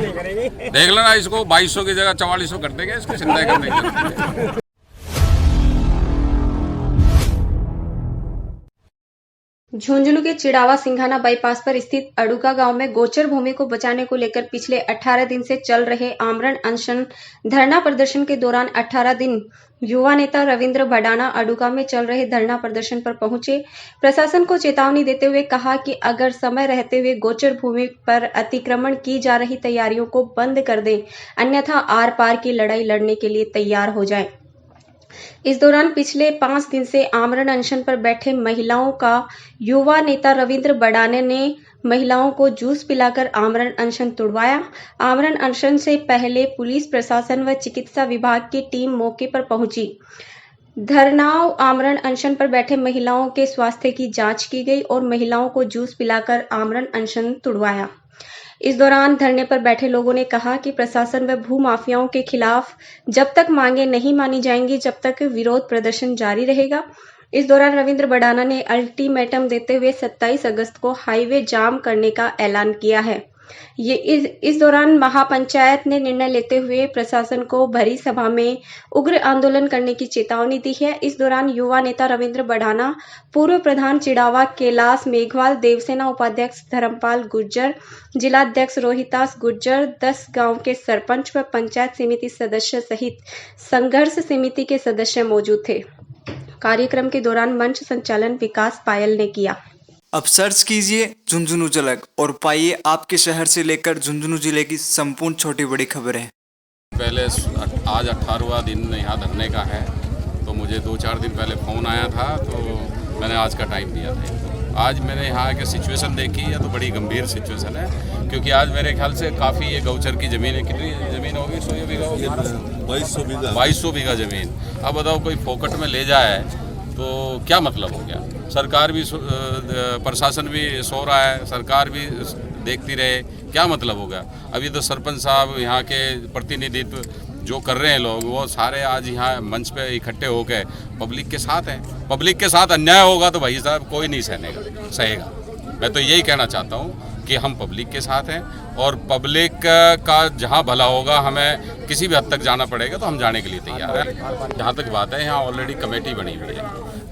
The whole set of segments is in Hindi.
देख लेना इसको 2200 की जगह 4400 कर देंगे, इसकी चिंता करने की। झुंझुनू के चिड़ावा सिंघाना बाईपास पर स्थित अड़ुका गांव में गोचर भूमि को बचाने को लेकर पिछले 18 दिन से चल रहे आमरण अनशन धरना प्रदर्शन के दौरान 18 दिन युवा नेता रविंद्र भडाना अड़ुका में चल रहे धरना प्रदर्शन पर पहुंचे। प्रशासन को चेतावनी देते हुए कहा कि अगर समय रहते हुए गोचर भूमि पर अतिक्रमण की जा रही तैयारियों को बंद कर दें, अन्यथा आर पार की लड़ाई लड़ने के लिए तैयार हो जाएं। इस दौरान पिछले 5 दिन से आमरण अनशन पर बैठे महिलाओं का युवा नेता रविंद्र भडाना ने महिलाओं को जूस पिलाकर आमरण अनशन तुड़वाया। आमरण अनशन से पहले पुलिस प्रशासन व चिकित्सा विभाग की टीम मौके पर पहुंची। धरनाओं आमरण अनशन पर बैठे महिलाओं के स्वास्थ्य की जांच की गई और महिलाओं को जूस पिलाकर आमरण अनशन तुड़वाया। इस दौरान धरने पर बैठे लोगों ने कहा कि प्रशासन व भूमाफियाओं के खिलाफ जब तक मांगे नहीं मानी जाएंगी, जब तक विरोध प्रदर्शन जारी रहेगा। इस दौरान रविंद्र भडाना ने अल्टीमेटम देते हुए 27 अगस्त को हाईवे जाम करने का ऐलान किया है। इस दौरान महापंचायत ने निर्णय लेते हुए प्रशासन को भरी सभा में उग्र आंदोलन करने की चेतावनी दी है। इस दौरान युवा नेता रविंद्र भडाना, पूर्व प्रधान चिड़ावा कैलाश मेघवाल, देवसेना उपाध्यक्ष धर्मपाल गुर्जर, जिलाध्यक्ष रोहितास गुर्जर, 10 गांव के सरपंच व पंचायत समिति सदस्य सहित संघर्ष समिति के सदस्य मौजूद थे। कार्यक्रम के दौरान मंच संचालन विकास पायल ने किया। अब सर्च कीजिए झुंझुनू झलक और पाइए आपके शहर से लेकर झुंझुनू जिले की संपूर्ण छोटी बड़ी खबरें। पहले आज 18वां दिन यहाँ धरने का है, तो मुझे 2-4 दिन पहले फ़ोन आया था, तो मैंने आज का टाइम दिया था। आज मैंने यहाँ की सिचुएशन देखी है तो बड़ी गंभीर सिचुएशन है, क्योंकि आज मेरे ख्याल से काफ़ी ये गौचर की ज़मीन है। कितनी ज़मीन होगी? 100 बीघा होगी, 2200 बीघा ज़मीन। अब बताओ कोई फोकट में ले जाए तो क्या मतलब हो गया? सरकार भी, प्रशासन भी सो रहा है, सरकार भी देखती रहे, क्या मतलब हो गया? अभी तो सरपंच साहब, यहाँ के प्रतिनिधित्व जो कर रहे हैं लोग, वो सारे आज यहाँ मंच पे इकट्ठे होकर पब्लिक के साथ हैं। पब्लिक के साथ अन्याय होगा तो भाई साहब कोई नहीं सहेगा। मैं तो यही कहना चाहता हूँ कि हम पब्लिक के साथ हैं, और पब्लिक का जहां भला होगा, हमें किसी भी हद तक जाना पड़ेगा तो हम जाने के लिए तैयार हैं। जहां तक बात है, यहाँ ऑलरेडी कमेटी बनी हुई है।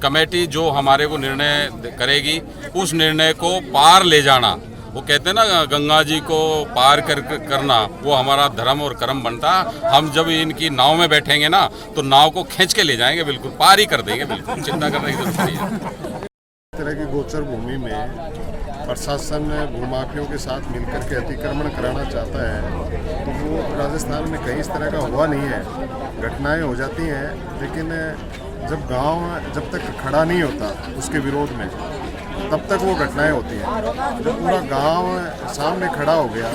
कमेटी जो हमारे को निर्णय करेगी, उस निर्णय को पार ले जाना, वो कहते हैं ना, गंगा जी को पार करना, वो हमारा धर्म और कर्म बनता। हम जब इनकी नाव में बैठेंगे ना, तो नाव को खींच के ले जाएंगे, बिल्कुल पार ही कर देंगे, बिल्कुल चिंता करने की जरूरत नहीं है। इस तरह की गोचर भूमि में प्रशासन भूमाफियों के साथ मिलकर के अतिक्रमण कराना चाहता है, तो वो राजस्थान में कहीं इस तरह का हुआ नहीं है। घटनाएं हो जाती हैं, लेकिन जब गांव जब तक खड़ा नहीं होता उसके विरोध में, तब तक वो घटनाएं होती हैं। जब पूरा गांव सामने खड़ा हो गया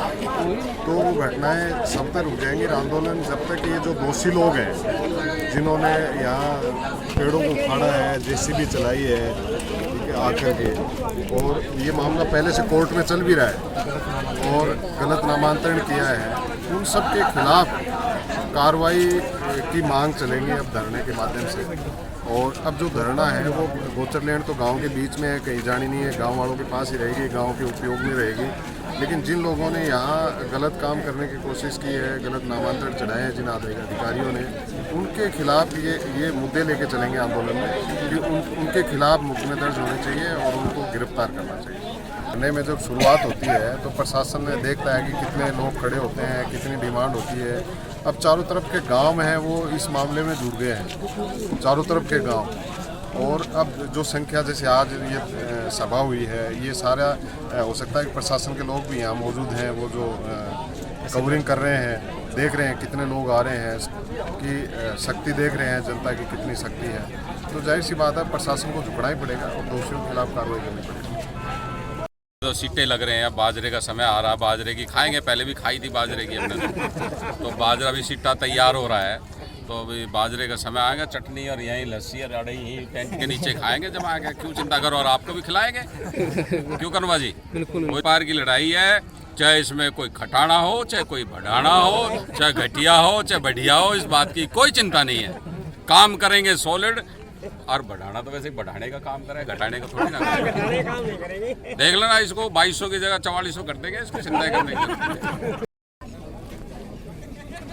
तो वो घटनाएं सब तक रुक जाएंगी। आंदोलन जब तक ये जो दोषी लोग हैं, जिन्होंने यहाँ पेड़ों को उखाड़ा है, जेसीबी चलाई है आकर के, और ये मामला पहले से कोर्ट में चल भी रहा है और गलत नामांतरण किया है, उन सब के खिलाफ कार्रवाई की मांग चलेंगी अब धरने के माध्यम से। और अब जो धरना है वो गोचर लैंड तो गांव के बीच में है, कहीं जानी नहीं है, गांव वालों के पास ही रहेगी, गांव के उपयोग में रहेगी। लेकिन जिन लोगों ने यहाँ गलत काम करने की कोशिश की है, गलत नामांतरण चढ़ाए हैं जिन अधिकारियों ने, उनके खिलाफ ये मुद्दे लेके चलेंगे आंदोलन में कि उनके खिलाफ मुकदमे दर्ज होने चाहिए और उनको गिरफ्तार करना चाहिए। धरने में जब शुरुआत होती है तो प्रशासन देखता है कि कितने लोग खड़े होते हैं, कितनी डिमांड होती है। अब चारों तरफ के गांव हैं वो इस मामले में जुड़ गए हैं, चारों तरफ के गांव। और अब जो संख्या, जैसे आज ये सभा हुई है, ये सारा हो सकता है कि प्रशासन के लोग भी यहाँ मौजूद हैं, वो जो कवरिंग कर रहे हैं, देख रहे हैं कितने लोग आ रहे हैं, कि शक्ति देख रहे हैं जनता की कितनी शक्ति है। तो जाहिर सी बात है प्रशासन को झुकना ही पड़ेगा और दोषियों के खिलाफ कार्रवाई करनी पड़ेगी। तो सीटें लग रहे हैं, बाजरे का समय आ रहा है, बाजरे की खाएंगे, पहले भी खाई थी बाजरे की हमने, तो बाजरा भी सीटा तैयार हो रहा है। तो अभी बाजरे का समय आएगा, चटनी और यहीं लस्सी और अड़ई यहीं टेंट के नीचे खाएंगे जब आएगा। क्यों चिंता करो, और आपको भी खिलाएंगे, क्यों कन्वा जी? कोई पार की लड़ाई है, चाहे इसमें कोई खटाना हो, चाहे कोई बढ़ाना हो, चाहे घटिया हो, चाहे बढ़िया हो, इस बात की कोई चिंता नहीं है। काम करेंगे सॉलिड, और बढ़ाना तो वैसे बढ़ाने का काम करे, घटाने का थोड़ी ना करेंगे। देख लेना इसको 2200 की जगह 4400 कर देंगे, इसकी चिंता करने की।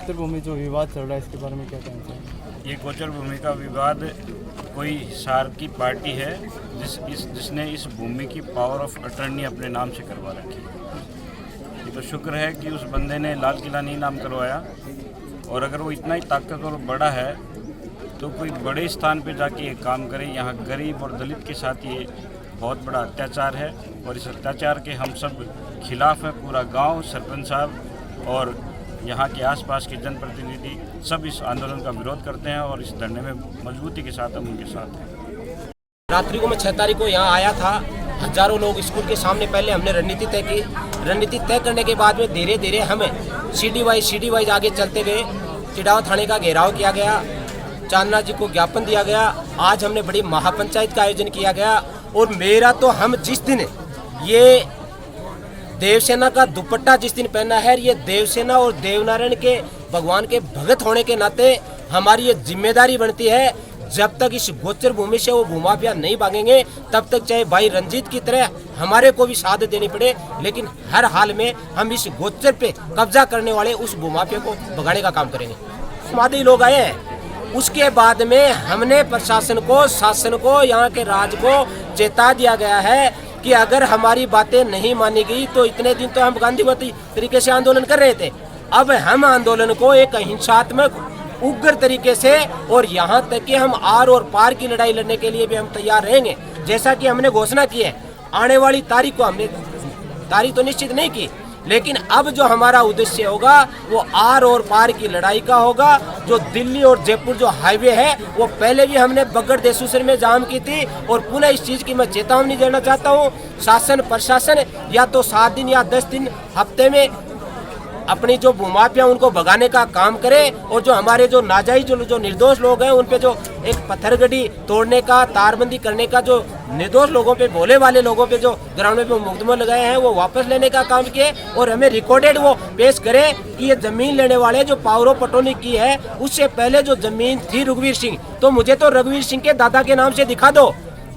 गोचर भूमि जो विवाद चल रहा है इसके बारे में क्या कहना चाहिए? ये गोचर भूमि का विवाद कोई हिसार की पार्टी है जिसने इस भूमि की पावर ऑफ अटर्नी अपने नाम से करवा रखी है। ये तो शुक्र है कि उस बंदे ने लाल किला नहीं नाम करवाया, और अगर वो इतना ही ताकतवर और बड़ा है तो कोई बड़े स्थान पे जाके ये काम करे। यहाँ गरीब और दलित के साथ ये बहुत बड़ा अत्याचार है, और इस अत्याचार के हम सब खिलाफ हैं। पूरा गांव, सरपंच साहब और यहाँ के आसपास के जनप्रतिनिधि सब इस आंदोलन का विरोध करते हैं, और इस धरने में मजबूती के साथ हम उनके साथ हैं। रात्रि को मैं 6 तारीख को यहाँ आया था। हजारों लोग स्कूल के सामने, पहले हमने रणनीति तय की। रणनीति तय करने के बाद में धीरे धीरे हमें सीडी वाइज आगे चलते गए। चिड़ावा थाने का घेराव किया गया, चांदना जी को ज्ञापन दिया गया। आज हमने बड़ी महापंचायत का आयोजन किया गया, और मेरा तो हम जिस दिन ये देवसेना का दुपट्टा जिस दिन पहना है, ये देवसेना और देवनारायण के भगवान के भगत होने के नाते हमारी ये जिम्मेदारी बनती है, जब तक इस गोचर भूमि से वो भूमाफिया नहीं भागेंगे तब तक चाहे भाई रंजीत की तरह हमारे को भी शहादत देनी पड़े, लेकिन हर हाल में हम इस गोचर पे कब्जा करने वाले उस भूमाफिया को भगाने का काम करेंगे। समाधि लोग आए हैं, उसके बाद में हमने प्रशासन को, शासन को, यहाँ के राज को चेता दिया गया है कि अगर हमारी बातें नहीं मानी गई तो इतने दिन तो हम गांधीवादी तरीके से आंदोलन कर रहे थे, अब हम आंदोलन को एक अहिंसात्मक उग्र तरीके से, और यहाँ तक कि हम आर और पार की लड़ाई लड़ने के लिए भी हम तैयार रहेंगे। जैसा कि हमने घोषणा की है, आने वाली तारीख को हमने तारीख तो निश्चित नहीं की, लेकिन अब जो हमारा उद्देश्य होगा वो आर और पार की लड़ाई का होगा। जो दिल्ली और जयपुर जो हाईवे है वो पहले भी हमने बगड़ देसूसर में जाम की थी, और पुनः इस चीज की मैं चेतावनी देना चाहता हूँ। शासन प्रशासन या तो 7 दिन या 10 दिन हफ्ते में अपनी जो भूमाफिया उनको भगाने का काम करे, और जो हमारे जो नाजायज जो निर्दोष लोग हैं उन पे जो एक पत्थरगड़ी तोड़ने का, तारबंदी करने का, जो निर्दोष लोगों पे, भोले वाले लोगों पे जो ग्राउंड पे मुकदमे लगाए हैं वो वापस लेने का काम किए, और हमें रिकॉर्डेड वो पेश करे कि ये जमीन लेने वाले जो पावरों पटौनी की है उससे पहले जो जमीन थी रघुवीर सिंह, तो मुझे तो रघुवीर सिंह के दादा के नाम से दिखा दो,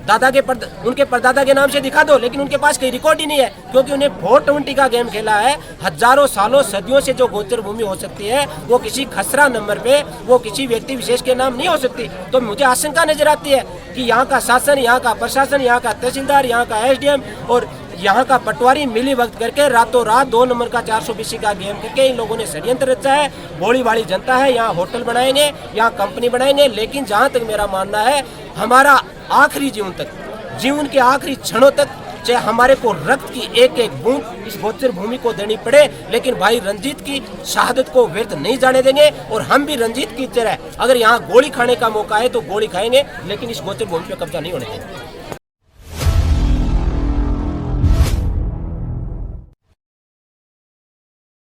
उनके परदादा के नाम से दिखा दो, लेकिन उनके पास कोई रिकॉर्ड ही नहीं है, क्योंकि उन्हें 420 का गेम खेला है। हजारों सालों सदियों से जो गोचर भूमि हो सकती है वो किसी खसरा नंबर पे, वो किसी व्यक्ति विशेष के नाम नहीं हो सकती। तो मुझे आशंका नजर आती है कि यहाँ का शासन, यहाँ का प्रशासन, यहाँ का तहसीलदार, यहाँ का SDM और यहाँ का पटवारी मिली वक्त करके रातों रात 2 नंबर का 420 का गेम करके इन लोगों ने षड्यंत्र रचा है। भोली भाली जनता है, यहाँ होटल बनाएंगे, यहाँ कंपनी बनाएंगे, लेकिन जहाँ तक मेरा मानना है हमारा आखिरी जीवन तक, जीवन के आखिरी क्षणों तक, चाहे हमारे को रक्त की एक एक बूंद इस गोचर भूमि को देनी पड़े, लेकिन भाई रंजीत की शहादत को व्यर्थ नहीं जाने देंगे। और हम भी रंजीत की तरह अगर यहाँ गोली खाने का मौका है तो गोली खाएंगे, लेकिन इस गोचर भूमि पे कब्जा नहीं होने देंगे।